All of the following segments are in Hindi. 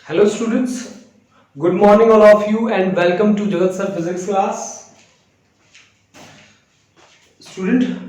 Hello students, good morning all of you and welcome to Jagat Sir Physics class. Student,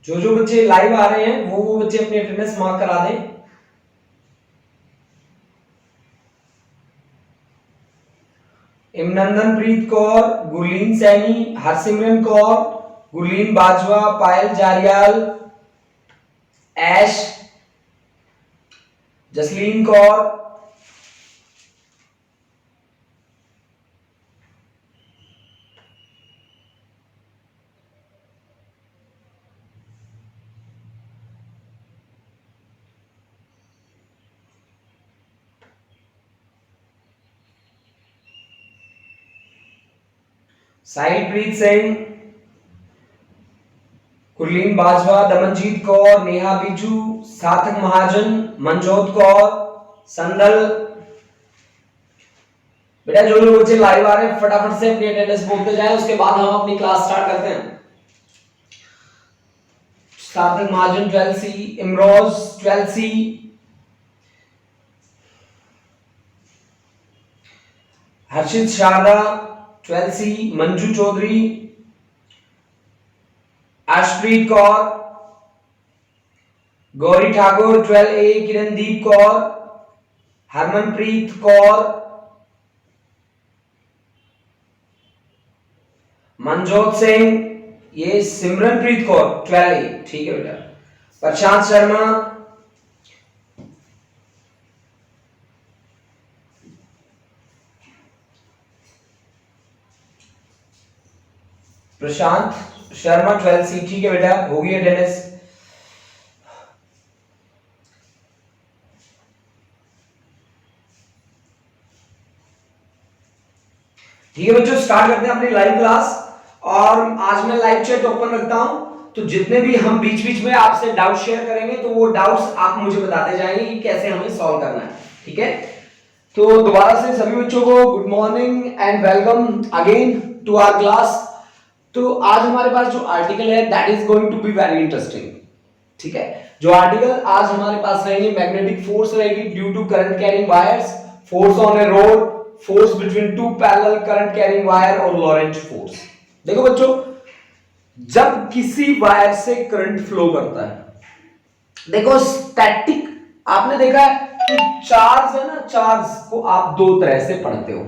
जो बच्चे लाइव आ रहे हैं वो बच्चे अपनी अटेंडेंस मार्क करा दें। इमनंदनप्रीत कौर, गुरलीन सैनी, हरसिमरन कौर, गुरलीन बाजवा, पायल जारियाल, ऐश, जसलीन कौर, साहिलप्रीत सिंह, कुरलीन बाजवा, दमनजीत कौर, नेहा बिजू, सार्थक महाजन, मनजोत कौर, संदल। बेटा जो बच्चे लाइव आ रहे हैं फटाफट से अपनी अटेंडेंस बोलते जाएं, उसके बाद हम अपनी क्लास स्टार्ट करते हैं। सार्थक महाजन 12C, इमरोज 12C, हर्षित शारदा 12C, मंजू चौधरी, आशप्रीत कौर, गौरी ठाकुर 12A, किरणदीप कौर, हरमनप्रीत कौर, मनजोत सिंह, ये सिमरनप्रीत कौर 12A, ठीक है बेटा। प्रशांत शर्मा, प्रशांत शर्मा 12C, ठीक है बेटा, होगी अटेंडेंस। ठीक है बच्चों, स्टार्ट करते हैं अपनी लाइव क्लास। और आज मैं लाइव चैट ओपन रखता हूं, तो जितने भी हम बीच बीच में आपसे डाउट शेयर करेंगे तो वो डाउट्स आप मुझे बताते जाएंगे कि कैसे हमें सॉल्व करना है। ठीक है, तो दोबारा से सभी बच्चों को good morning and welcome again to our class. तो आज हमारे पास जो आर्टिकल है that is going to be very interesting. ठीक है, जो आर्टिकल आज हमारे पास रहेंगे, मैग्नेटिक फोर्स रहेगी due to current carrying wires, force on a rod, force between two parallel current carrying wire और लॉरेंट फोर्स। देखो बच्चों, जब किसी वायर से करंट फ्लो करता है, देखो स्टैटिक आपने देखा है कि चार्ज है ना, चार्ज को आप दो तरह से पढ़ते हो।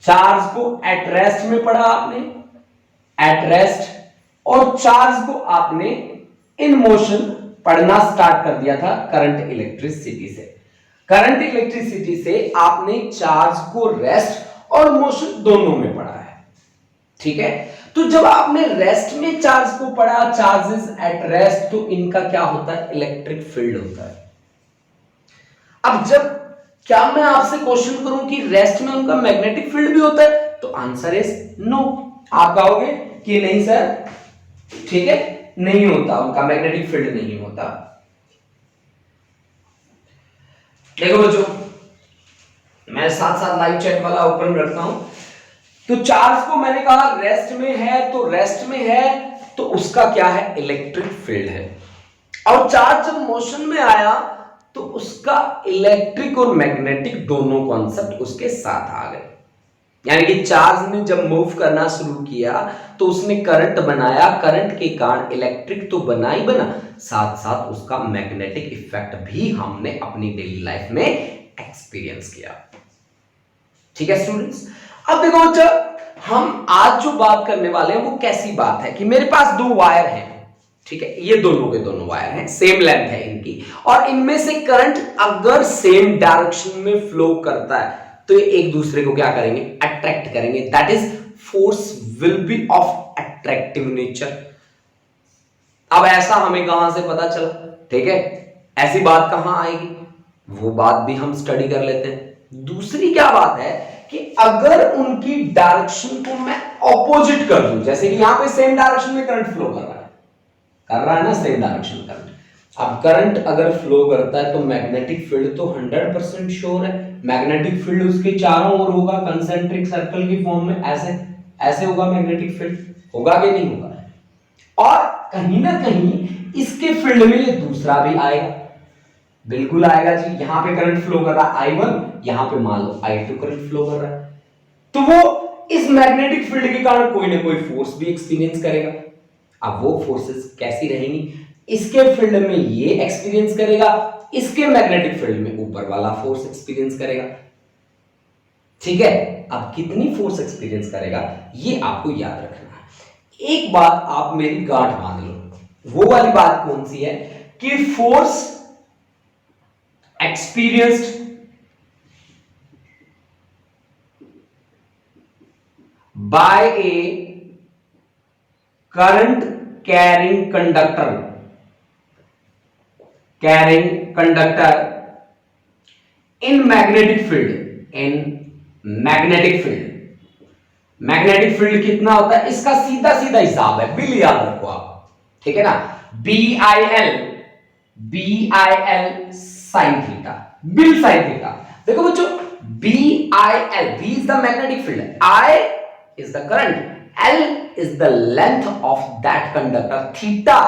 चार्ज को एट रेस्ट में पढ़ा आपने, एट रेस्ट, और चार्ज को आपने इन मोशन पढ़ना स्टार्ट कर दिया था करंट इलेक्ट्रिसिटी से। करंट इलेक्ट्रिसिटी से आपने चार्ज को रेस्ट और मोशन दोनों में पढ़ा है। ठीक है, तो जब आपने रेस्ट में चार्ज को पढ़ा, चार्जेस एट रेस्ट, तो इनका क्या होता है, इलेक्ट्रिक फील्ड होता है। अब जब क्या मैं आपसे क्वेश्चन करूं कि रेस्ट में उनका मैग्नेटिक फील्ड भी होता है, तो आंसर इज नो। आप कहोगे कि नहीं सर, ठीक है, नहीं होता, उनका मैग्नेटिक फील्ड नहीं होता। देखो बच्चों, मैं साथ साथ लाइव चैट वाला ओपन रखता हूं। तो चार्ज को मैंने कहा रेस्ट में है, तो रेस्ट में है तो उसका क्या है, इलेक्ट्रिक फील्ड है। और चार्ज जब मोशन में आया तो उसका इलेक्ट्रिक और मैग्नेटिक दोनों कॉन्सेप्ट उसके साथ आ गए। यानी कि चार्ज ने जब मूव करना शुरू किया तो उसने करंट बनाया, करंट के कारण इलेक्ट्रिक तो बना ही बना, साथ साथ उसका मैग्नेटिक इफेक्ट भी हमने अपनी डेली लाइफ में एक्सपीरियंस किया। ठीक है स्टूडेंट्स, अब देखो बच्चा, हम आज जो बात करने वाले हैं वो कैसी बात है कि मेरे पास दो वायर हैं। ठीक है, ये दोनों के दोनों वायर हैं, सेम लेंथ है इनकी, और इनमें से करंट अगर सेम डायरेक्शन में फ्लो करता है तो ये एक दूसरे को क्या करेंगे, अट्रैक्ट करेंगे। That is force will be of attractive nature. अब ऐसा हमें कहां से पता चला, ठीक है, ऐसी बात कहां आएगी, वो बात भी हम स्टडी कर लेते हैं। दूसरी क्या बात है कि अगर उनकी डायरेक्शन को मैं ऑपोजिट कर दूं, जैसे कि यहां पे सेम डायरेक्शन में करंट फ्लो कर रहा है ना, सेम डायरेक्शन करंट। अब करंट अगर फ्लो करता है तो मैग्नेटिक फील्ड तो 100% श्योर है, मैग्नेटिक फील्ड उसके चारों ओर होगा कंसेंट्रिक सर्कल की फॉर्म में, ऐसे ऐसे होगा मैग्नेटिक फील्ड, होगा कि नहीं होगा। और कहीं ना कहीं इसके फील्ड में ये दूसरा भी आएगा, बिल्कुल आएगा जी। यहां पे करंट फ्लो कर रहा है I1, यहां पे मान लो I2 करंट फ्लो कर रहा है, तो वो इस मैग्नेटिक फील्ड के कारण कोई ना कोई फोर्स भी एक्सपीरियंस करेगा। अब वो फोर्सेस कैसी रहेंगी, इसके फील्ड में ये एक्सपीरियंस करेगा, इसके मैग्नेटिक फील्ड में ऊपर वाला फोर्स एक्सपीरियंस करेगा, ठीक है। अब कितनी फोर्स एक्सपीरियंस करेगा ये आपको याद रखना है। एक बात आप मेरी गांठ बांध लो, वो वाली बात कौन सी है कि force experienced by a current carrying conductor in magnetic field magnetic field कितना होता है इसका सीधा सीधा हिसाब है, बिल याद रखो आप, ठीक है ना, BIL sine theta, bill sine theta. देखो बच्चों, BIL, B is the magnetic field, I is the current, L is the length of that conductor, theta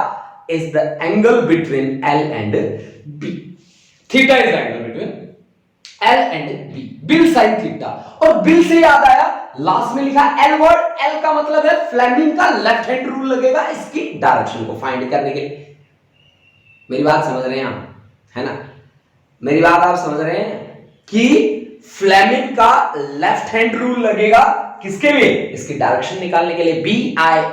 is the angle between L and B, theta is the angle between L and B, bill sine theta. और बिल से याद आया, लास्ट में लिखा L वर्ड, L का मतलब है फ्लेमिंग का लेफ्ट हैंड रूल लगेगा इसकी डायरेक्शन को फाइंड करने के लिए। मेरी बात समझ रहे हैं आप, है ना, मेरी बात आप समझ रहे हैं कि फ्लेमिंग का लेफ्ट हैंड रूल लगेगा किसके लिए, इसकी डायरेक्शन निकालने के लिए। BIL,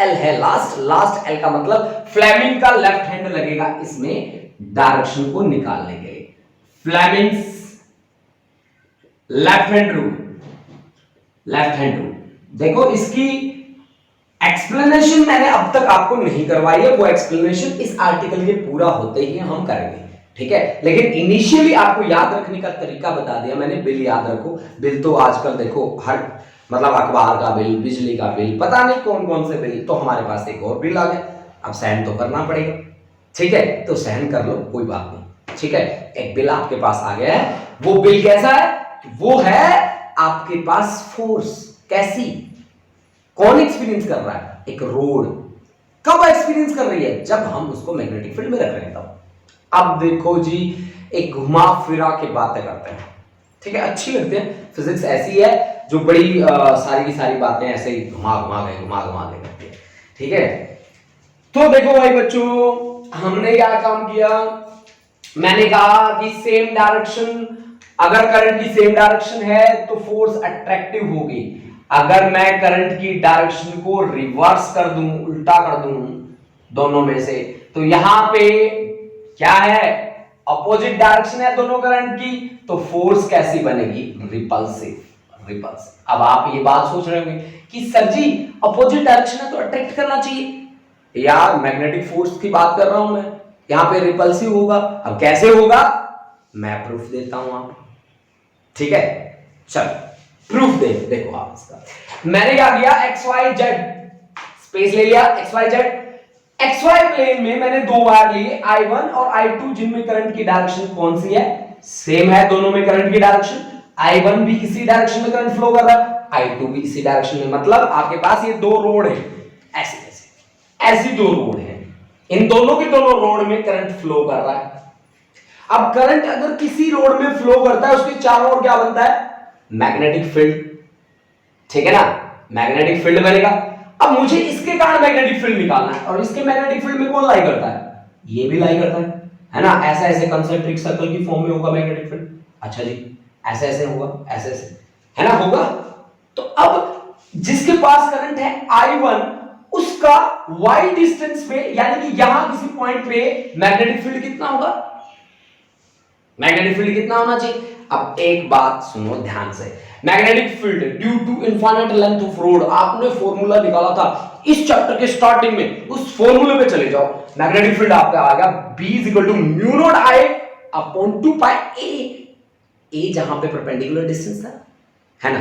L है लास्ट L का मतलब फ्लेमिंग का लेफ्ट हैंड लगेगा इसमें डायरेक्शन को निकालने के लिए, फ्लेमिंग्स लेफ्ट हैंड रूल। देखो इसकी एक्सप्लेनेशन मैंने अब तक आपको नहीं करवाई है, वो एक्सप्लेनेशन इस आर्टिकल के पूरा होते ही हम करेंगे, ठीक है। लेकिन इनिशियली आपको याद रखने का तरीका बता दिया मैंने, बिल याद रखो। बिल तो आजकल देखो हर मतलब अखबार का बिल, बिजली का बिल, पता नहीं कौन कौन से बिल, तो हमारे पास एक और बिल आ गया, अब सहन तो करना पड़ेगा, ठीक है, तो सहन कर लो, कोई बात नहीं, ठीक है। एक बिल आपके पास आ गया है, वो बिल कैसा है, वो है आपके पास फोर्स, कैसी, कौन एक्सपीरियंस कर रहा है, एक रोड। कब एक्सपीरियंस कर रही है, जब हम उसको मैग्नेटिक फील्ड में रख रहे हैं तब। अब देखो जी, एक घुमा फिरा के बातें करते हैं, ठीक है, अच्छी लगती है, फिजिक्स ऐसी है जो बड़ी सारी की सारी बातें ऐसे ही घुमा घुमा के करती है, ठीक है। तो देखो भाई बच्चों, हमने क्या काम किया, मैंने कहा कि सेम डायरेक्शन, अगर करंट की सेम डायरेक्शन है तो फोर्स अट्रैक्टिव होगी। अगर मैं करंट की डायरेक्शन को रिवर्स कर दूं, उल्टा कर दूं दोनों में से, तो यहां पे क्या है, अपोजिट डायरेक्शन है दोनों करंट की, तो फोर्स कैसी बनेगी, रिपल्सिव। अब आप ये बात सोच रहे होंगे कि सर जी अपोजिट डायरेक्शन है तो अट्रैक्ट करना चाहिए, यार मैग्नेटिक फोर्स की बात कर रहा हूं मैं, यहां पे रिपल्सिव होगा। अब कैसे होगा, मैं प्रूफ देता हूं आप, ठीक है, चलो प्रूफ देखो आप इसका। मैंने क्या किया, XYZ स्पेस ले लिया, XYZ, XY प्लेन में मैंने दो वायर लिए, I1 और I2, जिनमें करंट की डायरेक्शन कौन सी है, सेम है दोनों में करंट की डायरेक्शन। I1 भी इसी डायरेक्शन में करंट फ्लो कर रहा है, I2 भी इसी डायरेक्शन में, मतलब आपके पास ये दो रोड है, ऐसी दो रोड है, इन दोनों की दोनों रोड में करंट फ्लो कर रहा है। अब करंट अगर किसी रोड में फ्लो करता है, उसके चारों ओर क्या बनता है, मैग्नेटिक फील्ड, ठीक है ना, मैग्नेटिक फील्ड बनेगा। अब मुझे इसके कारण मैग्नेटिक फील्ड निकालना है, और इसके मैग्नेटिक फील्ड में कौन लाई करता है, ये भी लाई करता है ना, ऐसे ऐसे कंसेंट्रिक सर्कल की फॉर्म में होगा मैग्नेटिक फील्ड। अच्छा जी, ऐसे ऐसे होगा, ऐसे ऐसे, है ना, होगा। तो अब जिसके पास करंट है I1, उसका y डिस्टेंस पे, यानी कि यहां किसी पॉइंट पे मैग्नेटिक फील्ड कितना होगा, मैग्नेटिक फील्ड कितना होना चाहिए, अब एक बात सुनो ध्यान से, magnetic field due to infinite length of rod, आपने फॉर्मूला निकाला था इस चैप्टर के स्टार्टिंग में, उस फॉर्मूले पे चले जाओ। मैग्नेटिक फील्ड आपका आ गया B equal to mu naught I upon 2 pi a जहां पे परपेंडिकुलर डिस्टेंस था, है ना।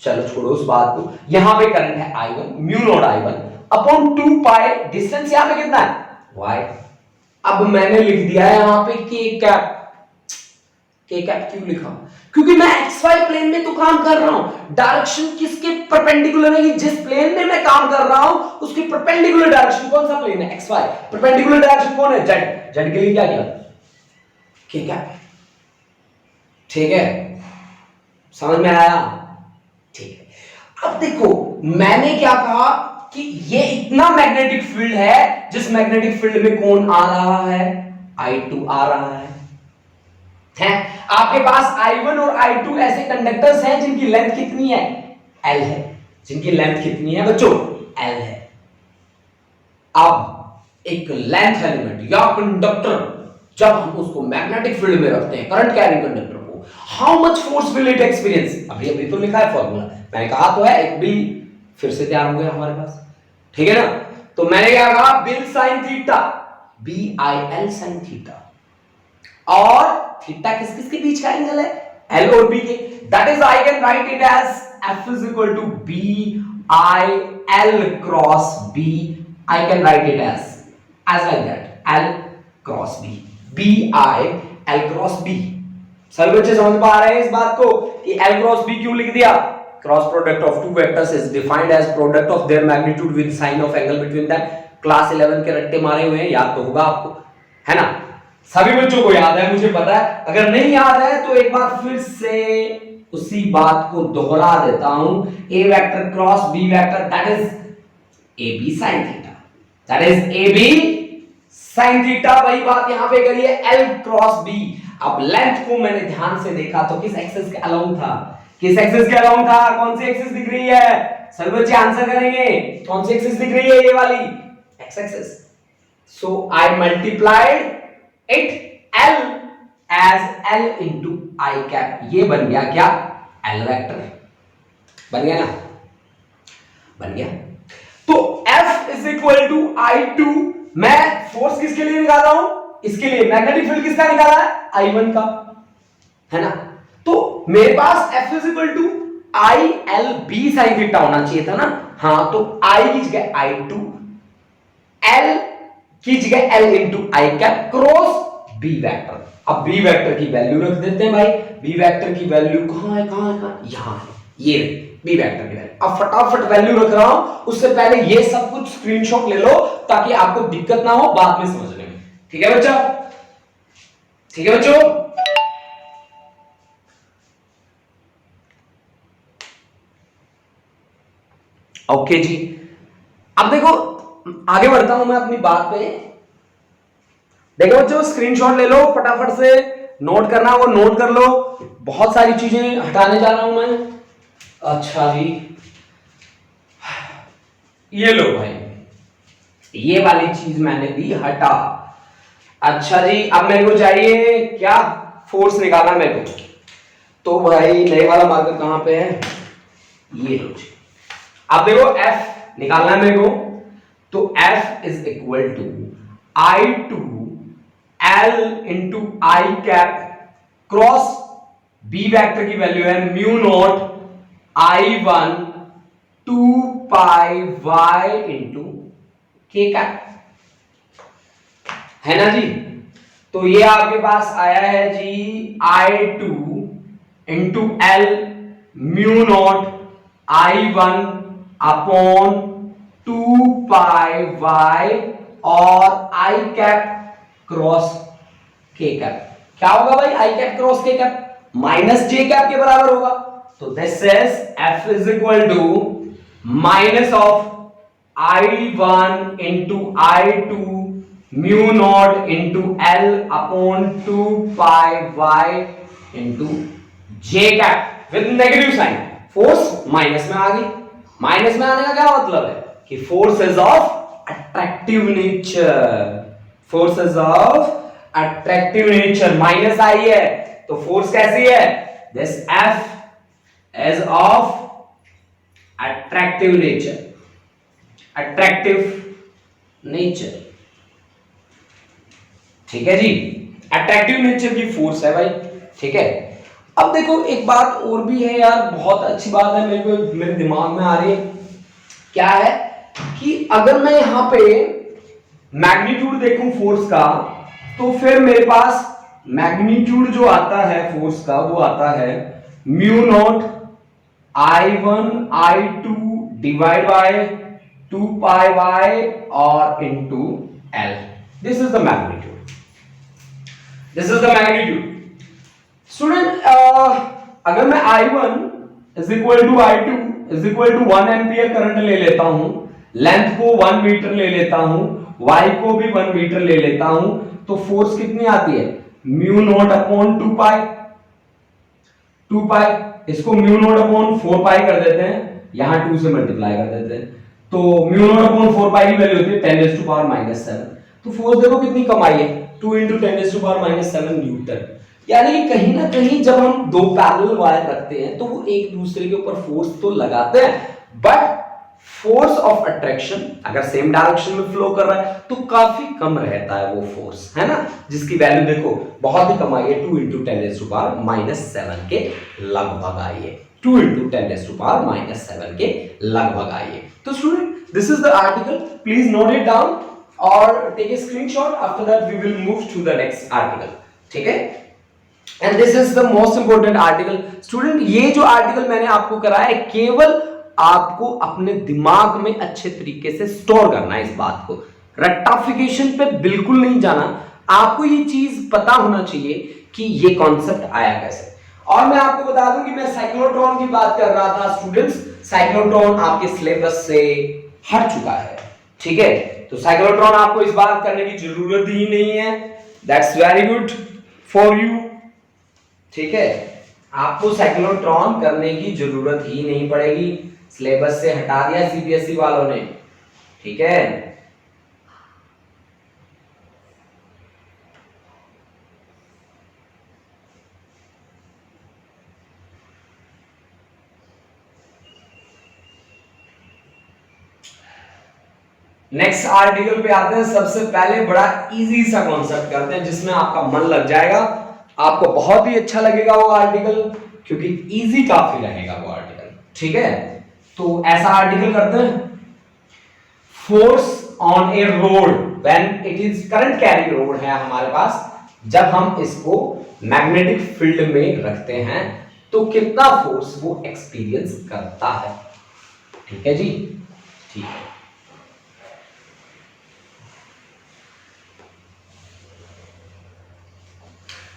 चलो छोड़ो उस बात को, यहां पे करंट है I1 mu naught I1 upon 2 पाई डिस्टेंस यहां पे कितना है y। अब मैंने लिख दिया है यहां पे k कैप क्यों लिखा, क्योंकि मैं xy प्लेन में तो काम कर रहा हूं, डायरेक्शन किसके परपेंडिकुलर है, जिस प्लेन में मैं काम कर रहा हूं उसके परपेंडिकुलर डायरेक्शन कौन सा प्लेन है xy, परपेंडिकुलर डायरेक्शन कौन है z के लिए क्या किया k कैप। ठीक है, समझ में आया, ठीक है। अब देखो मैंने क्या कहा कि ये इतना मैग्नेटिक फील्ड है जिस मैग्नेटिक फील्ड में कौन आ रहा है I2 आ रहा है। आपके पास I1 और I2 ऐसे कंडक्टर्स हैं जिनकी लेंथ कितनी है L है, जिनकी लेंथ कितनी है बच्चों L है। अब एक लेंथ एलिमेंट या कंडक्टर जब हम उसको मैग्नेटिक फील्ड में रखते हैं, करंट कैरिंग कंडक्टर को, how much force will it experience, अभी तो लिखा है फॉर्मूला, मैंने कहा तो है, एक बिल फिर से तैयार हो गया हमारे पास, ठीक है ना। तो मैंने क्या कहा bill sine theta, BIL sine theta, और थीटा किस किस के बीच का एंगल है L और B के, that is I can write it as F is equal to BIL cross B, I can write it as like that L cross B, BIL cross B। सभी बच्चे समझ पा रहे हैं इस बात को कि L क्रॉस B क्यों लिख दिया, cross product of two vectors is defined as product of their magnitude with sine of angle between them. Class 11 के रट्टे मारे हुए हैं, याद तो होगा आपको, है ना, सभी बच्चों को याद है, मुझे पता है। अगर नहीं याद है तो एक बार फिर से उसी बात को दोहरा देता हूं, A vector cross B vector that is AB sin theta, that is AB sin theta, वही बात यहां पे करिए L क्रॉस B। अब लेंथ को मैंने ध्यान से देखा तो किस एक्सिस के अलाउंग था, किस एक्सिस के अलाउंग था, कौन सी एक्सिस दिख रही है, सभी बच्चे आंसर करेंगे, कौन सी एक्सिस दिख रही है, ये वाली x axis. So I multiplied it L as L into I cap, ये बन गया क्या L वेक्टर, बन गया ना, बन गया। तो F is equal to I2, मैं फोर्स किसके लिए निकाल रहा हूं, इसके लिए मैग्नेटिक फील्ड किसका निकाला है I1 का, है ना। तो मेरे पास F is equal to ILB sin theta होना चाहिए था ना, हाँ, तो I की जगह I2, L की जगह L into I cap cross B vector. अब B वेक्टर की वैल्यू रख देते हैं भाई, B वेक्टर की वैल्यू कहां है, यहां है, ये B वेक्टर की वैल्यू। अब फटाफट वैल्यू रख रहा हूं, उससे पहले ये सब कुछ स्क्रीनशॉट ले लो ताकि आपको दिक्कत ना हो बाद में समझने में, ठीक है बच्चा, ठीक है बच्चों। ओके जी, अब देखो आगे बढ़ता हूं मैं अपनी बात पे। देखो बच्चों स्क्रीनशॉट ले लो, फटाफट से नोट करना वो नोट कर लो, बहुत सारी चीजें हटाने जा रहा हूं मैं। अच्छा जी, ये लो भाई, ये वाली चीज मैंने दी हटा। अच्छा जी, अब मेरे को चाहिए क्या, फोर्स निकालना मेरे को, तो भाई नए वाला मार्कर कहां पे है, ये लो जी। अब देखो F निकालना है मेरे को, तो F is equal to I2 L into I cap cross B vector की वैल्यू है mu naught I1 2 pi Y into K cap, है ना जी। तो ये आपके पास आया है जी I2 into L mu naught I1 upon 2 pi Y और I cap cross K cap, क्या होगा भाई I cap cross K cap, minus J cap के बराबर होगा। तो this is F is equal to minus of I1 into I2 mu naught into L upon 2 pi Y into J cap with negative sign, force minus में आ गई। माइनस में आने का क्या मतलब है कि force is of attractive nature, force is of attractive nature, minus I है तो फोर्स कैसी है? This F is of attractive nature, attractive nature, ठीक है जी, अट्रैक्टिव नेचर की फोर्स है भाई, ठीक है। अब देखो एक बात और भी है यार, बहुत अच्छी बात है, मेरे दिमाग में आ रही है, क्या है कि अगर मैं यहां पे मैग्नीट्यूड देखूं फोर्स का, तो फिर मेरे पास मैग्नीट्यूड जो आता है फोर्स का वो आता है mu naught I1 I2 divide by 2 pi y और into L। This is the magnitude, this is the magnitude. Student अगर मैं I1 is equal to I2 is equal to 1 ampere current ले लेता हूं, लेंथ को 1 मीटर ले लेता हूं, y को भी 1 मीटर ले लेता हूं, तो फोर्स कितनी आती है? म्यू नॉट अपॉन 2 पाई, 2 पाई, इसको म्यू नॉट अपॉन 4 पाई कर देते हैं, यहां 2 से मल्टीप्लाई कर देते हैं, तो म्यू नॉट अपॉन 4 पाई की वैल्यू होती है 10 टू पावर -7। तो फोर्स देखो कितनी कम आई है, 2 × 10 टू पावर -7 न्यूटन। यानी कि कहीं ना कहीं जब हम दो पैरेलल वायर रखते हैं तो वो एक दूसरे के ऊपर फोर्स तो लगाते हैं, बट फोर्स ऑफ अट्रैक्शन अगर सेम डायरेक्शन में फ्लो कर रहा है तो काफी कम रहता है वो फोर्स, है ना, जिसकी वैल्यू देखो बहुत ही कम आई है, 2 × 10 टू पावर -7 के लगभग आई है, 2 × 10 टू पावर -7 के लगभग आई है। तो student this is the article, please note it down और take a screenshot, after that we will move to the next article, ठीक है। And this is the most important article. Student ये जो आर्टिकल मैंने आपको कराया है केवल आपको अपने दिमाग में अच्छे तरीके से स्टोर करना है, इस बात को रट्टाफिकेशन पे बिल्कुल नहीं जाना, आपको ये चीज पता होना चाहिए कि ये कॉन्सेप्ट आया कैसे। और मैं आपको बता दूं कि मैं साइक्लोट्रॉन की बात कर रहा था स्टूडेंट्स, साइक्लोट्रॉन आपके सिलेबस से हट चुका है, ठीक है, तो साइक्लोट्रॉन आपको इस बात करने की जरूरत ही नहीं है, that's very good for you, ठीक है, आपको साइक्लोट्रॉन करने की जरूरत ही नहीं पड़ेगी, सिलेबस से हटा दिया सीबीएसई वालों ने, ठीक है। नेक्स्ट आर्टिकल पे आते हैं। सबसे पहले बड़ा इजी सा कॉन्सेप्ट करते हैं जिसमें आपका मन लग जाएगा, आपको बहुत ही अच्छा लगेगा वो आर्टिकल, क्योंकि इजी काफी रहेगा वो आर्टिकल, ठीक है। तो ऐसा आर्टिकल करते हैं, force on a road when it is current carrying road है हमारे पास, जब हम इसको मैग्नेटिक फील्ड में रखते हैं तो कितना फोर्स वो एक्सपीरियंस करता है, ठीक है जी, ठीक है।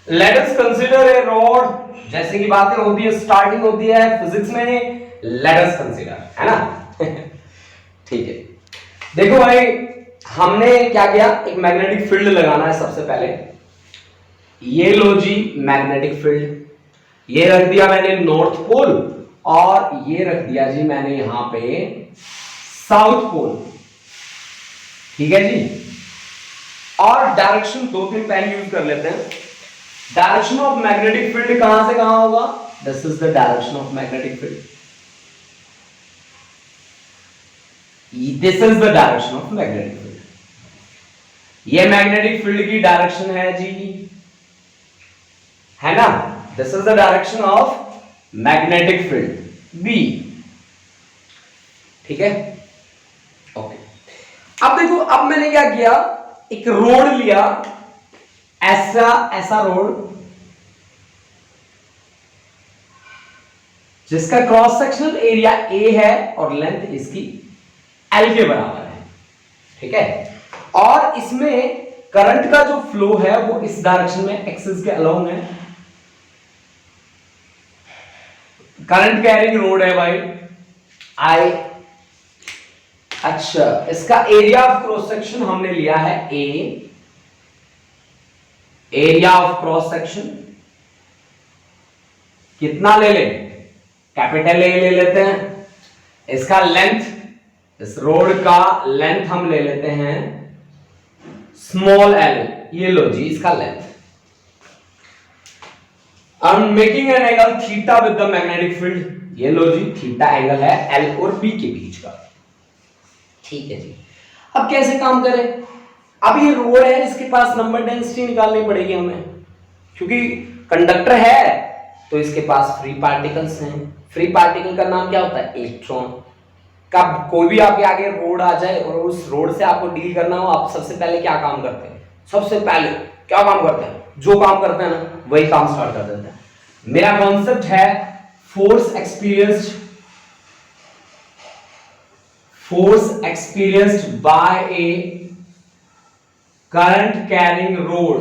Let us consider a rod, जैसे कि बातें होती है स्टार्टिंग होती है फिजिक्स में, लेट अस कंसीडर, है ना ठीक है। देखो भाई हमने क्या किया, एक मैग्नेटिक फील्ड लगाना है सबसे पहले, ये लो जी मैग्नेटिक फील्ड, ये रख दिया मैंने नॉर्थ पोल और ये रख दिया जी मैंने यहां पे साउथ पोल, ठीक है जी। और डायरेक्शन 2-3 पेन यूज कर लेते हैं। डायरेक्शन ऑफ मैग्नेटिक फील्ड कहां से कहां होगा, this is the direction of magnetic field, this is the direction of magnetic field, ये मैग्नेटिक फील्ड की डायरेक्शन है जी, है ना, this is the direction of magnetic field B, ठीक है, ओके। अब देखो अब मैंने क्या किया, एक रोड लिया, ऐसा रोड जिसका क्रॉस सेक्शनल एरिया ए है और लेंथ इसकी एल के बराबर है, ठीक है। और इसमें करंट का जो फ्लो है वो इस डायरेक्शन में एक्सिस के अलोंग है, करंट कैरिंग रोड है भाई आई। अच्छा इसका एरिया ऑफ क्रॉस सेक्शन हमने लिया है ए, एरिया ऑफ क्रॉस सेक्शन कितना ले ले, कैपिटल ए ले लेते हैं। इसका लेंथ, इस रोड का लेंथ हम ले लेते हैं स्मॉल एल, ये लो जी इसका length. I'm making an angle theta with the magnetic field. ये लो जी, थीटा एंगल है L और B के बीच का। ठीक है जी। अब कैसे काम करें? अब ये रोड है, इसके पास नंबर डेंसिटी निकालनी पड़ेगी हमें, क्योंकि कंडक्टर है तो इसके पास फ्री पार्टिकल्स हैं। फ्री पार्टिकल का नाम क्या होता है? इलेक्ट्रॉन। कब कोई भी आपके आगे रोड आ जाए और उस रोड से आपको डील करना हो, आप सबसे पहले क्या काम करते हैं? सबसे पहले क्या काम करते हैं? जो काम करते हैं ना वही काम स्टार्ट कर देते हैं। मेरा कॉन्सेप्ट है force experienced bye A current carrying road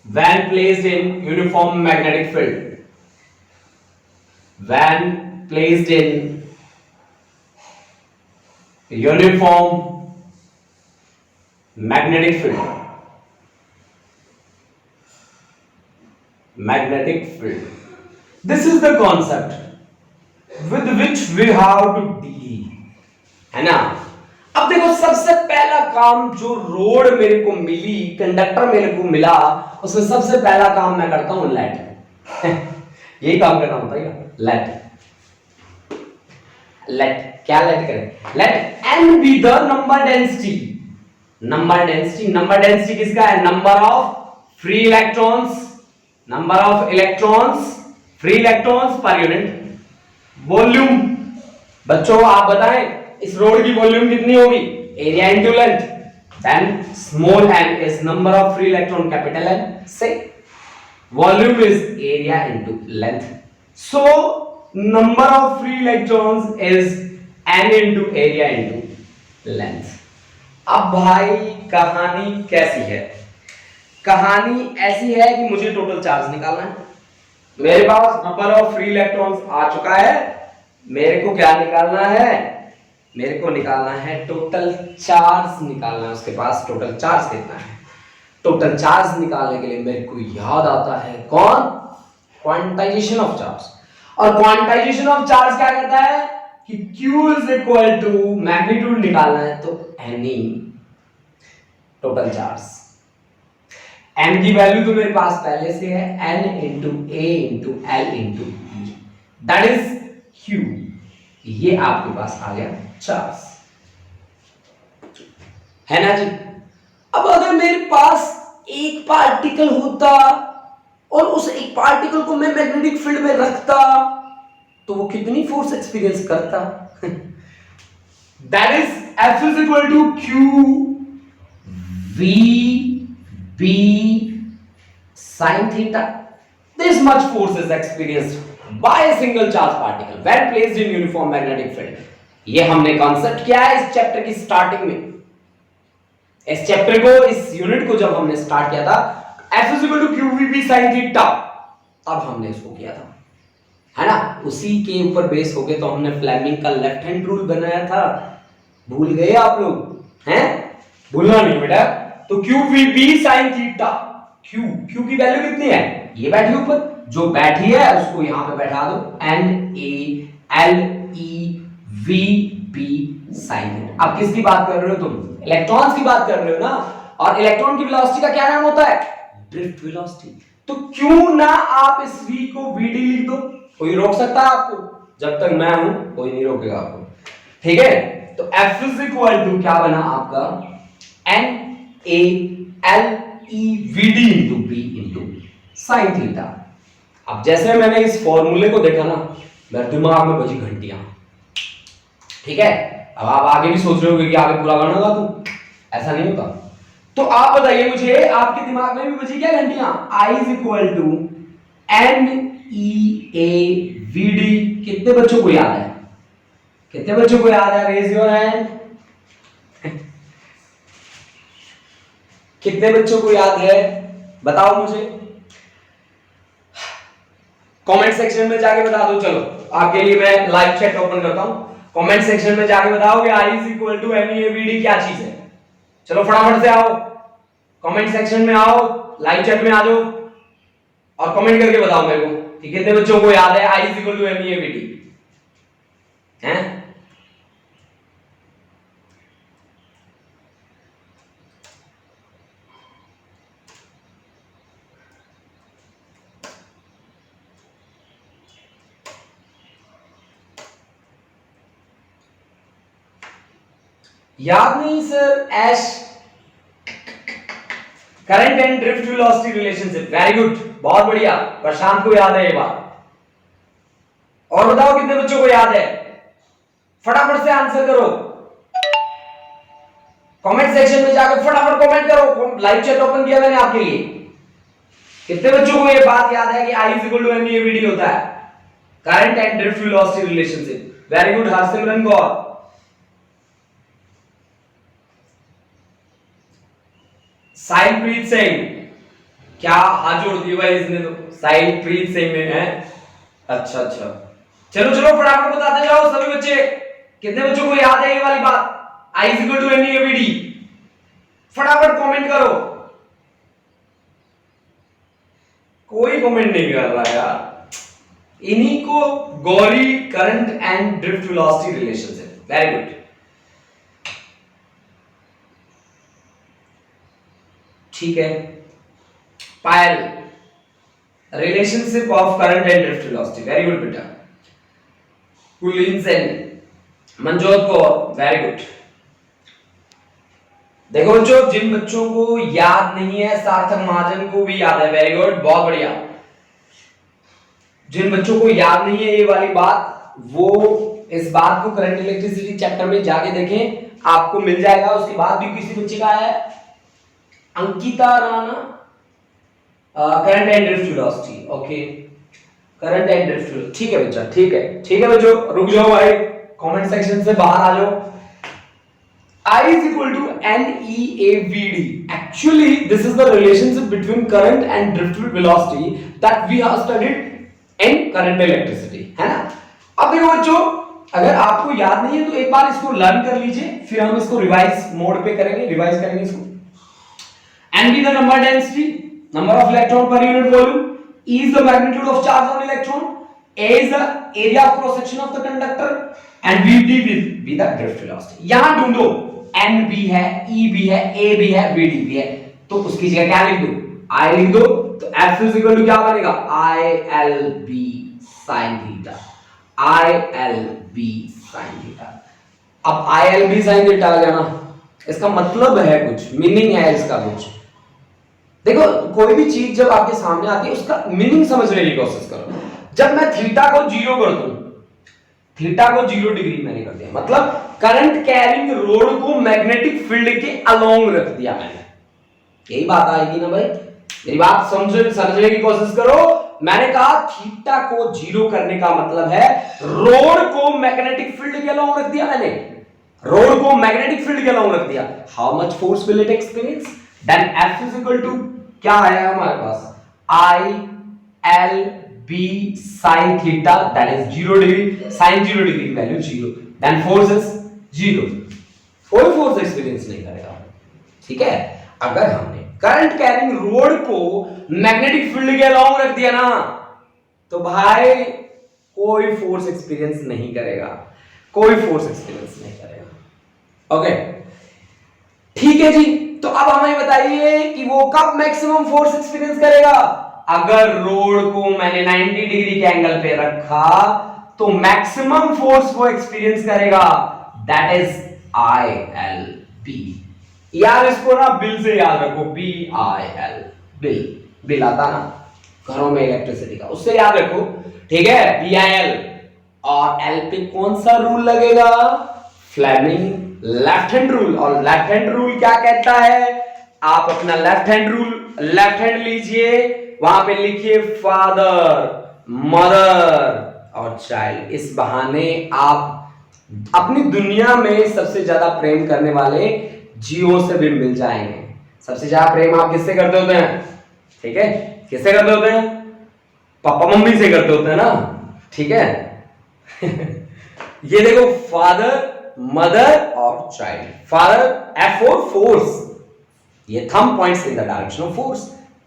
when placed in uniform magnetic field. When placed in uniform magnetic field. Magnetic field. This is the concept with which we have to deal. है ना? अब देखो, सबसे पहला काम जो रोड मेरे को मिली, कंडक्टर मेरे को मिला, उसमें सबसे पहला काम मैं करता हूं लेट। यही काम करना होता है क्या? लेट क्या लेट करें? Let n be the number density. Number density किसका है? Number of free electrons, free electrons per unit volume. बच्चों आप बताएं इस रोड की वॉल्यूम कितनी होगी? Area into length. Then small n is number of free electron, capital N से volume is area into length. So number of free electrons is n into area into length. अब भाई कहानी कैसी है? कहानी ऐसी है कि मुझे टोटल चार्ज निकालना है। मेरे पास नंबर ऑफ फ्री इलेक्ट्रॉन्स आ चुका है, मेरे को क्या निकालना है? मेरे को निकालना है टोटल चार्ज निकालना है। उसके पास टोटल चार्ज कितना है? टोटल चार्ज निकालने के लिए मेरे को याद आता है कौन? Quantization of charge. और क्वांटाइजेशन ऑफ चार्ज क्या कहता है कि Q is equal to magnitude निकालना है तो NE टोटल चार्ज। n की वैल्यू तो मेरे पास पहले से है, n into a into l into e, that is Q। ये आपके पास आ गया चार्ज, है ना जी? अब अगर मेरे पास एक पार्टिकल होता और उस एक पार्टिकल को मैं मैग्नेटिक फील्ड में रखता तो वो कितनी फोर्स एक्सपीरियंस करता? That is F is equal to Q V B sin theta. This much force is experienced by a single charge particle when placed in uniform magnetic field. ये हमने कॉन्सेप्ट किया है इस चैप्टर की स्टार्टिंग में। इस चैप्टर को, इस यूनिट को जब हमने स्टार्ट किया था, F is equal to QVB sin theta, तब हमने इसको किया था, है ना? उसी के ऊपर बेस हो गए तो हमने फ्लेमिंग का लेफ्ट हैंड रूल बनाया था। भूल गए आप लोग? हैं? भूलना नहीं बेटा। तो QVB sin theta, Q की वैल्यू कितनी है? ये बैठी ऊपर, जो बैठी है उसको यहां पे बैठा दो, NaLeVB sin theta। अब किसकी बात कर रहे हो तुम? इलेक्ट्रॉन्स की बात कर रहे हो ना? और इलेक्ट्रॉन की वेलोसिटी का क्या नाम होता है? Drift velocity. तो क्यों ना आप इस v को Vd लिख दो? कोई रोक सकता है आपको? जब तक मैं हूं कोई नहीं रोकेगा आपको, ठीक है? तो F इज इक्वल टू क्या बना आपका? NaLeVd into B into sine theta. अब जैसे मैंने इस फॉर्मूले को देखा ना, मेरे दिमाग में बजी घंटियां, ठीक है? अब आप आगे भी सोच रहे हो कि आगे पूरा गाना गा दूं, ऐसा नहीं होता। तो आप बताइए मुझे, आपके दिमाग में भी बजी क्या घंटियां? I is equal to NeaVd। कितने बच्चों को याद है? कितने बच्चों को याद है? Raise your hand. कितने बच्चों को याद है? बताओ मुझे, कमेंट सेक्शन में जाके बता दो। चलो आपके लिए मैं लाइव चैट ओपन करता हूं, कमेंट सेक्शन में जाके बताओ कि I is equal to NeaVd क्या चीज है। चलो फटाफट से आओ, कमेंट सेक्शन में आओ, लाइव चैट में आ जाओ और कमेंट करके बताओ मेरे को कि कितने बच्चों को याद है I is equal to NeaVd हैं? याद नहीं सर, एश current and drift velocity relationship, very good, बहुत बढ़िया, प्रशांत को याद है ये बात। और बताओ कितने बच्चों को याद है, फटाफट से आंसर करो, कमेंट सेक्शन में जाकर फटाफट कमेंट करो, लाइव चैट ओपन किया मैंने आपके लिए। कितने बच्चों को ये बात याद है कि I is equal to M V D होता है, current and drift velocity relationship, very good Harsimran Kaur. Sahilpreet Singh, क्या हाथ जोड़ दिए भाई इसने तो, साहिलप्रीत सिंह ने है, अच्छा अच्छा, चलो चलो फटाफट बताते जाओ सभी बच्चे, कितने बच्चों को याद है ये वाली बात, I is equal to M V D, फटाफट कमेंट करो। कोई कमेंट नहीं कर रहा यार, इन्हीं को Gauri current and drift velocity relationship, very good, ठीक है। Payal, relationship of current and drift velocity, very good बेटा। Kulin Sen, Manjot Kaur, very good. देखो बच्चों, जिन बच्चों को याद नहीं है, सार्थक महाजन को भी याद है, वेरी गुड, बहुत बढ़िया। जिन बच्चों को याद नहीं है ये वाली बात, वो इस बात को करंट इलेक्ट्रिसिटी चैप्टर में जाके देखें, आपको मिल जाएगा। उसके बाद भी किसी बच्चे का है, Ankita Rana, current and drift velocity, okay, current and drift, ठीक है बच्चा, ठीक है बच्चों, रुक जाओ भाई, कमेंट सेक्शन से बाहर आ जाओ। I is equal to NEAVD. Actually, this is the relationship between current and drift velocity that we have studied in current electricity, है ना। अब देखो बच्चों, अगर आपको याद नहीं है तो एक बार इसको लर्न कर लीजिए, फिर हम इसको रिवाइज मोड पे करेंगे, रिवाइज करेंगे इसको। N be the number density, number of electron per unit volume, E is the magnitude of charge on electron, A is the area of cross section of the conductor, and VD will be the drift velocity। यहां ढूंढो, N भी है, E भी है, A भी है, VD भी है, तो उसकी जगह क्या लिख दो, I लिख दो, तो F इज इक्वल टू क्या बनेगा, ILB sin theta, ILB sin theta. अब ILB sin थीटा आ गया ना, इसका मतलब है कुछ, मीनिंग है इसका कुछ। देखो कोई भी चीज जब आपके सामने आती है उसका मीनिंग समझने की कोशिश करो। जब मैं थीटा को 0 कर दूं, थीटा को 0 डिग्री मैंने कर दिया, मतलब करंट कैरिंग रोड को मैग्नेटिक फील्ड के अलोंग रख दिया मैंने, यही बात आएगी ना भाई, मेरी बात समझने की कोशिश करो। मैंने कहा थीटा को 0 करने का मतलब है रोड को मैग्नेटिक फील्ड के अलोंग रख दिया मैंने, रोड को मैग्नेटिक फील्ड के अलोंग रख दिया। How much force will it experience, then F is equal to क्या है हमारे पास, ILB sin theta, that is 0 degree, sin 0 degree की वैल्यू 0, देन फोर्स इज 0, कोई फोर्स एक्सपीरियंस नहीं करेगा, ठीक है। अगर हमने करंट कैरिंग रोड को मैग्नेटिक फील्ड के अलोंग रख दिया ना, तो भाई कोई फोर्स एक्सपीरियंस नहीं करेगा, कोई फोर्स एक्सपीरियंस नहीं करेगा, ओके, ठीक है जी। तो अब हमें बताइए कि वो कब मैक्सिमम फोर्स एक्सपीरियंस करेगा, अगर रोड को मैंने 90 डिग्री के एंगल पे रखा तो मैक्सिमम फोर्स वो एक्सपीरियंस करेगा, दैट इज ILB। यार इसको ना बिल से याद रखो, BIL, बिल, बिल आता ना घरों में इलेक्ट्रिसिटी का, उससे याद रखो, ठीक है, BIL। और L पे कौन सा रूल लगेगा, फ्लेमिंग लेफ्ट हैंड रूल। और लेफ्ट हैंड रूल क्या कहता है, आप अपना left hand rule, left hand लीजिए, वहां पे लिखिए फादर, मदर और चाइल्ड। इस बहाने आप अपनी दुनिया में सबसे ज्यादा प्रेम करने वाले जीवों से भी मिल जाएंगे। सबसे ज्यादा प्रेम आप किससे करते होते हैं, ठीक है, किससे करते होते हैं, पापा मम्मी से करते होते हैं ना, ठीक है। ये देखो फादर, मदर और child. Father F for force, ये thumb points in the direction of force,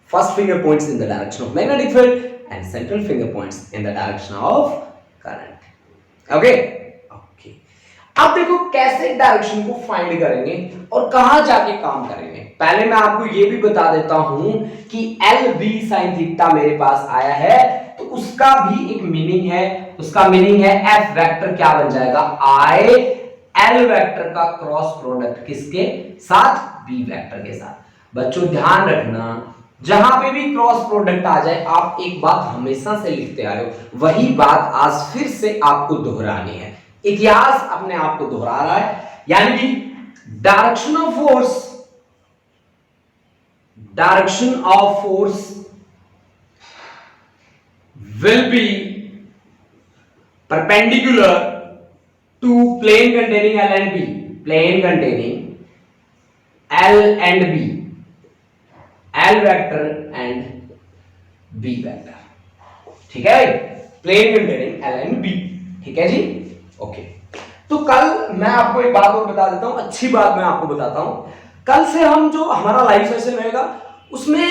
first finger points in the direction of magnetic field and central finger points in the direction of current, okay। अब देखो कैसे डायरेक्शन को फाइंड करेंगे और कहां जाके काम करेंगे। पहले मैं आपको ये भी बता देता हूं कि LB sin थीटा मेरे पास आया है, तो उसका भी एक मीनिंग है, उसका मीनिंग है F वेक्टर क्या बन जाएगा, I एल वेक्टर का क्रॉस प्रोडक्ट किसके साथ? बी वेक्टर के साथ। बच्चों ध्यान रखना, जहां पे भी क्रॉस प्रोडक्ट आ जाए आप एक बात हमेशा से लिखते आ रहे हो, वही बात आज फिर से आपको दोहरानी है। इतिहास अपने आप को दोहरा रहा है, यानी कि direction of force will be perpendicular to plane containing L and B, plane containing L and B, L vector and B vector, ठीक है भाई, plane containing L and B, ठीक है जी, ओके। तो कल मैं आपको एक बात और बता देता हूं, अच्छी बात मैं आपको बताता हूं, कल से हम जो हमारा लाइव सेशन रहेगा उसमें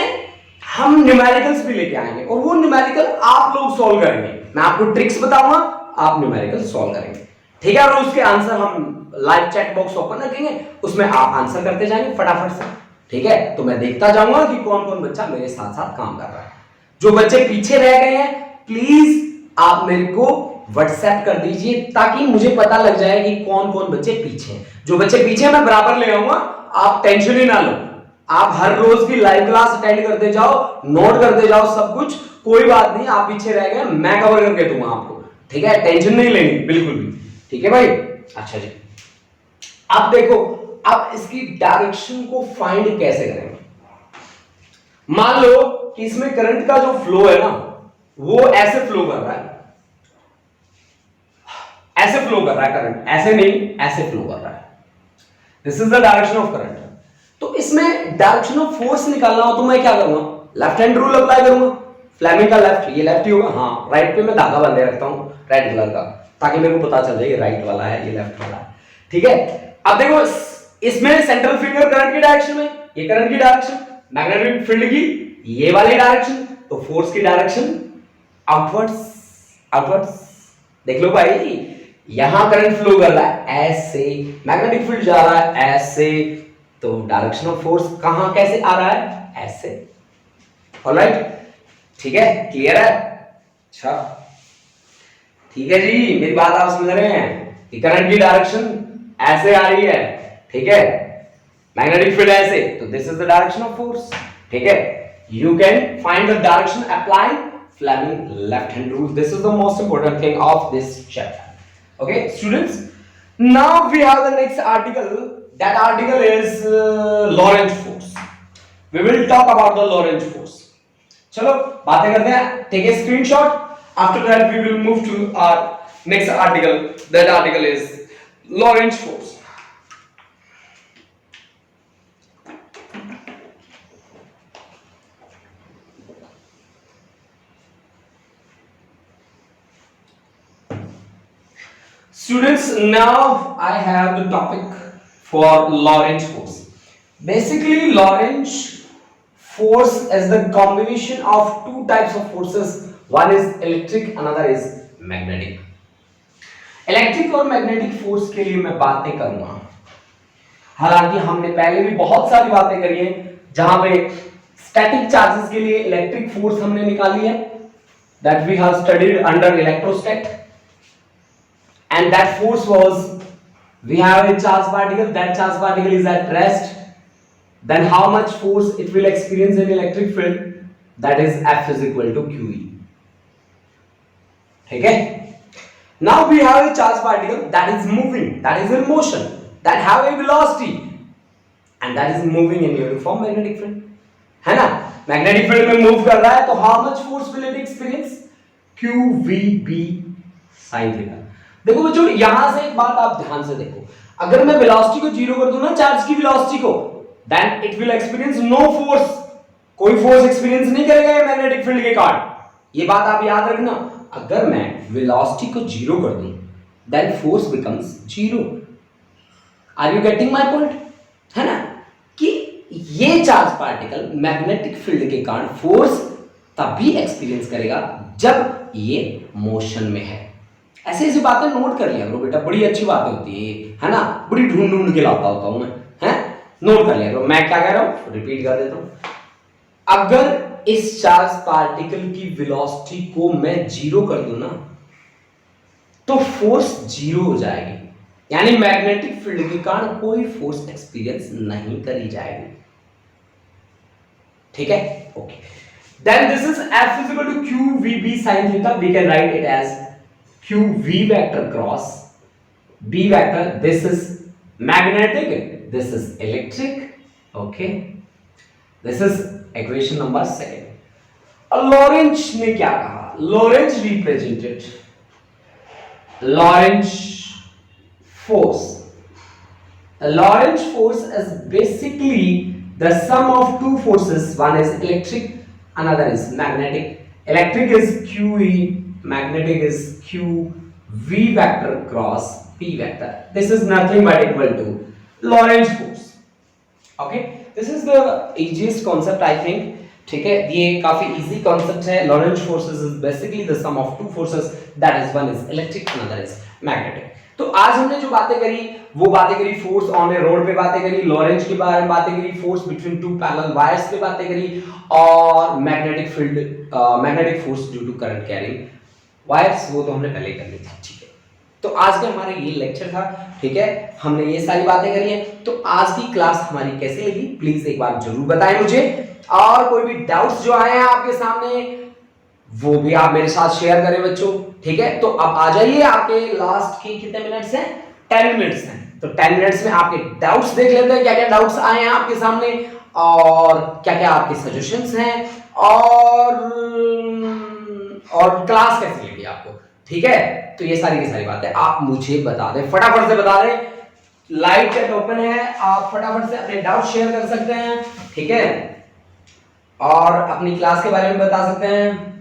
हम न्यूमेरिकल्स भी लेके आएंगे और वो न्यूमेरिकल आप लोग सॉल्व करेंगे। मैं आपको ट्रिक्स बताऊंगा, आप न्यूमेरिकल सॉल्व करेंगे, ठीक है। और उसके आंसर हम लाइव चैट बॉक्स ओपन रखेंगे, उसमें आप आंसर करते जाएंगे फटाफट से, ठीक है। तो मैं देखता जाऊंगा कि कौन कौन बच्चा मेरे साथ साथ काम कर रहा है। जो बच्चे पीछे रह गए हैं प्लीज आप मेरे को व्हाट्सएप कर दीजिए ताकि मुझे पता लग जाए कि कौन कौन बच्चे पीछे हैं। जो बच्चे पीछे मैं बराबर ले आऊंगा, आप टेंशन ही ना लो। आप हर रोज की लाइव क्लास अटेंड करते जाओ, नोट करते जाओ सब कुछ, कोई बात नहीं। आप पीछे रह गए, मैं कवर करके दूंगा आपको, ठीक है। टेंशन नहीं लेनी बिल्कुल भी, ठीक है भाई। अच्छा जी, अब देखो, अब इसकी डायरेक्शन को फाइंड कैसे करेंगे। मान लो कि इसमें करंट का जो फ्लो है ना, वो ऐसे फ्लो कर रहा है, ऐसे फ्लो कर रहा है करंट, ऐसे नहीं, ऐसे फ्लो कर रहा है। This is the direction of current. तो इसमें डायरेक्शन ऑफ फोर्स निकालना हो तो मैं क्या करूंगा? लेफ्ट हैंड रूल अप्लाई करूंगा। फ्लेमिंग का लेफ्ट, ये लेफ्ट ही होगा, हाँ। राइट पे मैं धागा बांधे रखता हूं रेड कलर का, ताकि मेरे को पता चल जाए ये राइट वाला है, ये लेफ्ट वाला है, ठीक है। अब देखो, इसमें सेंट्रल फिंगर करंट की डायरेक्शन में, ये करंट की डायरेक्शन, मैग्नेटिक फील्ड की ये वाली डायरेक्शन, तो फोर्स की डायरेक्शन आउटवर्ड्स, आउटवर्ड्स। देख लो भाई, यहां करंट फ्लो कर रहा है ऐसे, मैग्नेटिक फील्ड जा रहा है ऐसे, तो डायरेक्शन ऑफ फोर्स कहां कैसे आ रहा है? ऐसे। ऑलराइट, ठीक है, क्लियर है? अच्छा, ठीक है जी, मेरी बात आप समझ रहे हैं कि करंट की डायरेक्शन ऐसे आ रही है, ठीक है, मैग्नेटिक फील्ड ऐसे, तो this is the direction of force, ठीक है। You can find the direction applying Fleming left hand rule. This is the most important thing of this chapter. Okay, students. Now we have the next article. That article is Lorentz force. We will talk about the Lorentz force. चलो बातें करते हैं. Take a screenshot. After that, we will move to our next article. That article is Lorentz force. Students, now I have the topic for Lorentz force. Basically, Lorentz force is the combination of two types of forces. One is electric, another is magnetic. Electric और magnetic force के लिए मैं बातें करूंगा। हालांकि हमने पहले भी बहुत सारी बातें करी हैं, जहां पे static charges के लिए electric force हमने निकाली है, that we have studied under electrostat. And that force was, we have a charged particle, that charged particle is at rest, then how much force it will experience in electric field, that is F is equal to QE. Okay, now we have a charged particle that is moving, that is in motion, that have a velocity, and that is moving in uniform magnetic field, है ना? Magnetic field में move कर रहा है, तो how much force will it experience? QVB sin theta. देखो बच्चों, यहां से एक बात आप ध्यान से देखो, अगर मैं वेलोसिटी को जीरो कर दूं ना, चार्ज की वेलोसिटी को, then it will experience no force, कोई फोर्स एक्सपीरियंस नहीं करेगा ये मैग्नेटिक फील्ड के कारण। ये बात आप याद रखना, अगर मैं वेलोसिटी को जीरो कर दूं then force becomes zero. Are you getting my point? है ना, कि ये चार्ज पार्टिकल मैग्नेटिक फील्ड के कारण फोर्स तभी एक्सपीरियंस करेगा जब ये मोशन में है। ऐसे ऐसी बातें नोट कर लिया करो बेटा, बड़ी अच्छी बातें होती है ना, बड़ी ढूंढ ढूंढ के लाता होता हूं मैं, हैं? नोट कर लिया करो। मैं क्या कह रहा हूं, रिपीट कर देता हूं। अगर इस चार्ज पार्टिकल की वेलोसिटी को मैं जीरो कर दूं ना, तो फोर्स जीरो हो जाएगी। यानी मैग्नेटिक फील्ड के कारण कोई फोर्स एक्सपीरियंस नहीं करी जाएगी। ठीक है, okay. Then this is F is equal to QVB sin theta. We can write it as QV vector cross B vector. This is magnetic, this is electric. Okay, this is equation number 2. Lorentz ने क्या कहा? Lorentz represented Lorentz force. The Lorentz force is basically the sum of two forces. One is electric, another is magnetic. Electric is QE, magnetic is QV vector cross P vector. This is nothing but equal to Lorentz force. Okay, this is the easiest concept I think. ठीक है, ये काफी इजी कॉन्सेप्ट है। Lorentz forces is basically the sum of two forces, that is one is electric, another is magnetic. तो आज हमने जो बातें करी वो बातें करी फोर्स ऑन ए रोड पे बातें करी, लॉरेंज के बारे में बातें करी, force between two parallel wires पे बातें करी, और magnetic field, magnetic force due to current carrying wires, वो तो हमने पहले ही कर ली थी। ठीक है, तो आज का हमारा ये लेक्चर था। ठीक है, हमने ये सारी बातें करी है। तो आज की क्लास हमारी कैसी लगी प्लीज एक बार जरूर बताएं मुझे, और कोई भी डाउट्स जो आए हैं आपके सामने वो भी आप मेरे साथ शेयर करें बच्चों। ठीक है, तो अब आ जाइए, आपके लास्ट के कितने मिनट्स हैं? 10 मिनट्स हैं। तो 10 मिनट्स में आपके डाउट्स देख लेते हैं, क्या क्या डाउट्स आए हैं आपके सामने और क्या क्या आपके सजेशंस हैं, और क्लास कैसी लगी आपको। ठीक है, तो ये सारी की सारी बातें आप मुझे बता दें, फटाफट से बता दें। लाइव चैट ओपन है, आप फटाफट से अपने डाउट शेयर कर सकते हैं। ठीक है, और अपनी क्लास के बारे में बता सकते हैं।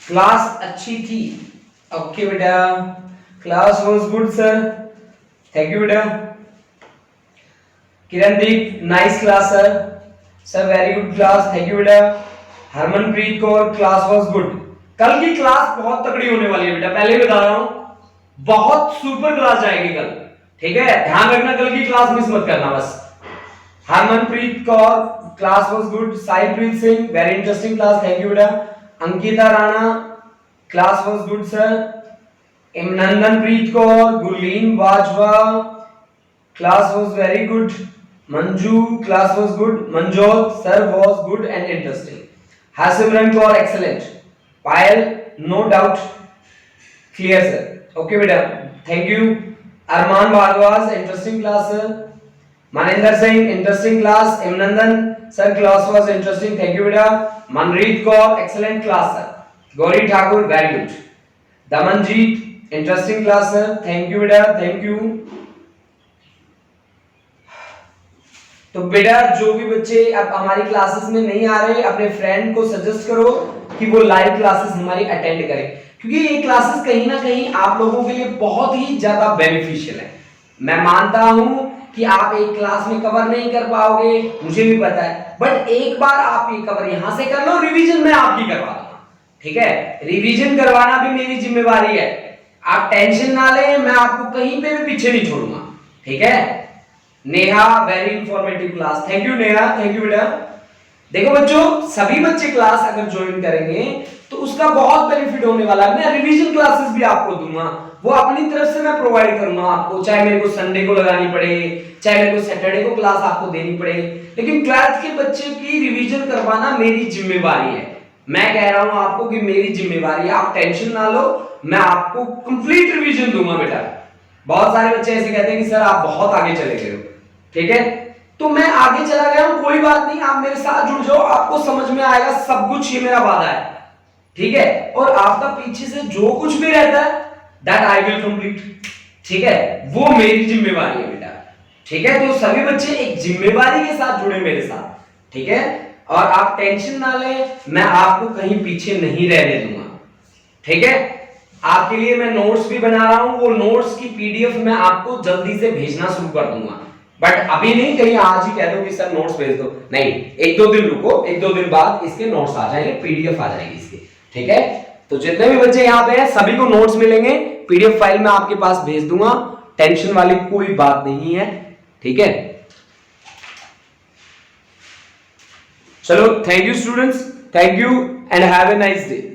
क्लास अच्छी थी। ओके बेटा, class was good sir, thank you बेटा। Kirandeep nice class sir, sir very good class, thank you बेटा। Harmanpreet Kaur class was good. कल की क्लास बहुत तगड़ी होने वाली है बेटा, पहले ही बता रहा हूं, बहुत सुपर क्लास जाएगी कल। ठीक है, ध्यान रखना, कल की क्लास मिस मत करना बस। Harmanpreet Kaur class was good. Saipreet Singh very interesting class, thank you बेटा। Ankita Rana class was good sir. Imnandanpreet Kaur, Gurleen Bajwa class was very good. Manju class was good. Manjot sir was good and interesting. Harsimran Kaur excellent. Payal no doubt clear sir, okay बेटा, thank you. Arman Bhardwaj interesting class sir. Maninder Singh interesting class. Imnandan sir class was interesting, thank you बेटा। मनरीत Kaur excellent class sir. Gauri Thakur very good. Damanjeet interesting class sir, thank you बेटा, थैंक यू। तो बेटा जो भी बच्चे अब हमारी क्लासेस में नहीं आ रहे, अपने फ्रेंड को सजेस्ट करो कि वो लाइव क्लासेस हमारी अटेंड करें, क्योंकि ये क्लासेस कहीं ना कहीं आप लोगों के लिए बहुत ही ज्यादा बेनिफिशियल है। मैं मानता हूं कि आप एक क्लास में कवर नहीं कर पाओगे, मुझे भी पता है, बट एक बार आप ये कवर यहां से कर लो, रिवीजन मैं आपकी करवा दूंगा। ठीक है, रिवीजन करवाना भी मेरी जिम्मेवारी है, आप टेंशन ना लें, मैं आपको कहीं पे भी पीछे नहीं छोड़ूंगा। ठीक है, Neha very informative class, thank you Neha, thank you बेटा। देखो बच्चों, सभी बच्चे क्लास अगर ज्वाइन करेंगे तो उसका बहुत बेनिफिट होने वाला है। मैं रिवीजन क्लासेस भी आपको दूंगा, वो अपनी तरफ से मैं प्रोवाइड करूंगा आपको, चाहे मेरे को संडे को लगानी पड़े, चाहे मेरे को सैटरडे को क्लास आपको देनी पड़े, लेकिन 12th के बच्चे की रिवीजन करवाना मेरी जिम्मेवारी है। मैं कह रहा हूं आपको कि मेरी जिम्मेवारी है, आप टेंशन ना लो, मैं आपको कंप्लीट रिवीजन दूंगा बेटा। बहुत सारे बच्चे ऐसे कहते हैं कि सर आप बहुत आगे चले गए हो। ठीक है, तो मैं आगे चला गया हूं, कोई बात नहीं, आप मेरे साथ जुड़ जाओ, आपको समझ में आएगा सब कुछ, ये मेरा वादा है। ठीक है, और आपका पीछे से जो कुछ भी रहता है दैट आई विल कंप्लीट। ठीक है, वो मेरी जिम्मेवारी है बेटा। ठीक है, तो सभी बच्चे एक जिम्मेवारी के साथ जुड़े मेरे साथ। ठीक है, और आप टेंशन ना लें, मैं आपको कहीं पीछे नहीं रहने दूंगा। ठीक है, आपके लिए मैं नोट्स भी बना रहा हूं, वो नोट्स की पीडीएफ मैं आपको जल्दी से भेजना शुरू कर दूंगा, बट अभी नहीं, कहीं आज ही कह दो कि सर नोट्स भेज दो, नहीं, 1-2 दिन रुको, 1-2 दिन बाद इसके नोट्स आ जाएंगे, पीडीएफ आ जाएगी इसकी। ठीक है, तो जितने भी बच्चे यहाँ पे हैं सभी को नोट्स मिलेंगे, पीडीएफ फाइल में आपके पास भेज दूंगा, टेंशन वाली कोई बात नहीं है। ठीक है, चलो thank you students, thank you and have a nice day.